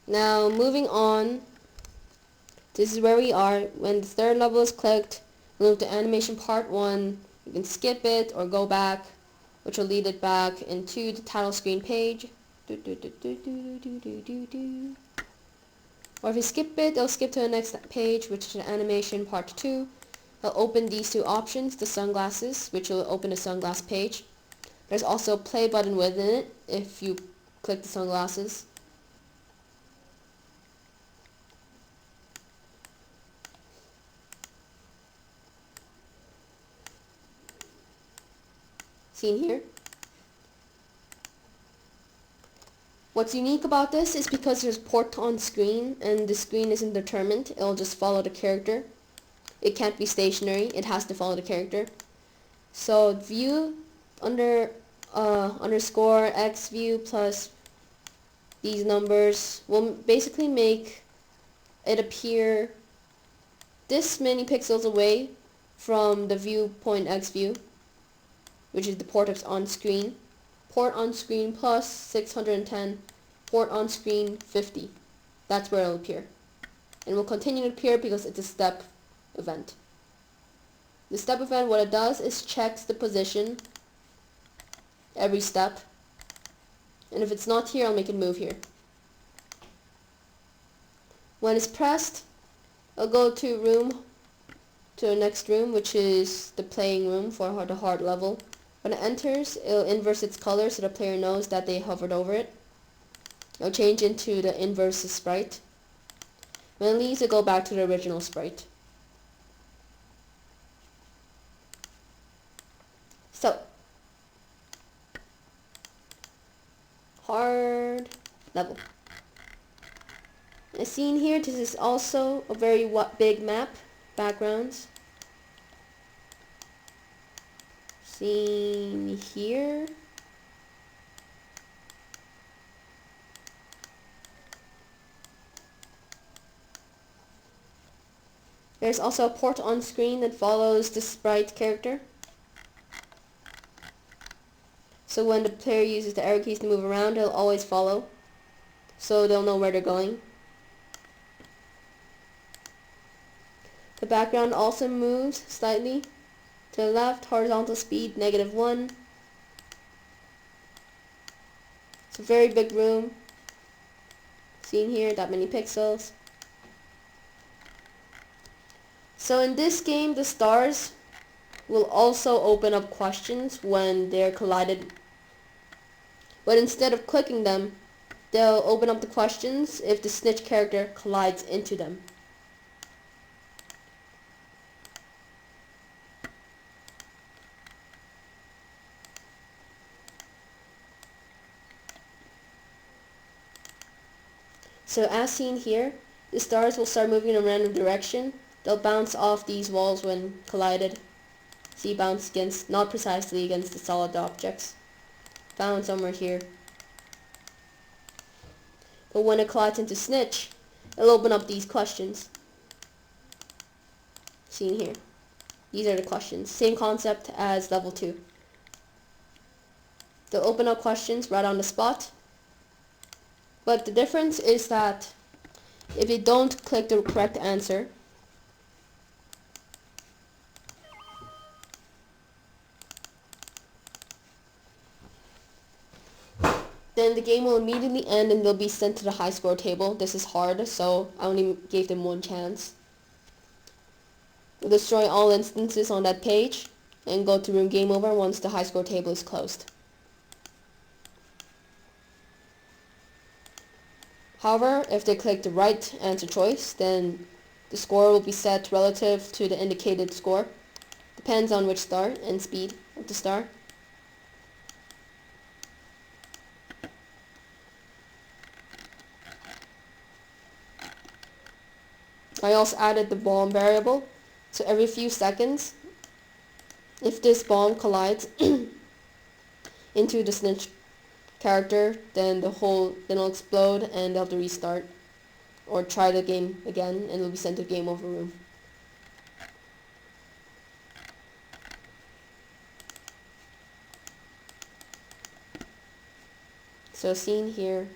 Now moving on, this is where we are. When the third level is clicked, move to animation part 1. You can skip it or go back, which will lead it back into the title screen page. Or if you skip it, it'll skip to the next page, which is animation part 2. It'll open these two options, the sunglasses, which will open the sunglass page. There's also a play button within it if you click the sunglasses. Seen here. What's unique about this is because there's port on screen and the screen isn't determined, it'll just follow the character. It can't be stationary, it has to follow the character. So view underscore x view plus these numbers will basically make it appear this many pixels away from the viewpoint x view, which is the port on screen. Port on screen plus 610, port on screen 50. That's where it'll appear. And will continue to appear because it's a step event. The step event, what it does is checks the position every step. And if it's not here, I'll make it move here. When it's pressed, I'll go to the next room, which is the playing room for the hard level. When it enters, it'll inverse its color so the player knows that they hovered over it. It'll change into the inverse sprite. When it leaves, it'll go back to the original sprite. So, hard level. As seen here, this is also a very big map. Backgrounds. Seen here. There's also a port on screen that follows the sprite character. So when the player uses the arrow keys to move around, they'll always follow. So they'll know where they're going. The background also moves slightly to the left, horizontal speed -1. It's a very big room. Seen here, that many pixels. So in this game, the stars will also open up questions when they're collided. But instead of clicking them, they'll open up the questions if the snitch character collides into them. So as seen here, the stars will start moving in a random direction. They'll bounce off these walls when collided. See, bounce against, not precisely against the solid objects. Found somewhere here. But when it collides into Snitch, it'll open up these questions. Seen here. These are the questions. Same concept as level 2. They'll open up questions right on the spot. But the difference is that if you don't click the correct answer, then the game will immediately end and they'll be sent to the high score table. This is hard, so I only gave them one chance. We'll destroy all instances on that page and go to room game over once the high score table is closed. However, if they click the right answer choice, then the score will be set relative to the indicated score. Depends on which star and speed of the star. I also added the bomb variable, so every few seconds, if this bomb collides into the snitch character, then it'll explode and they'll have to restart or try the game again and it'll be sent to game over room. So seen here,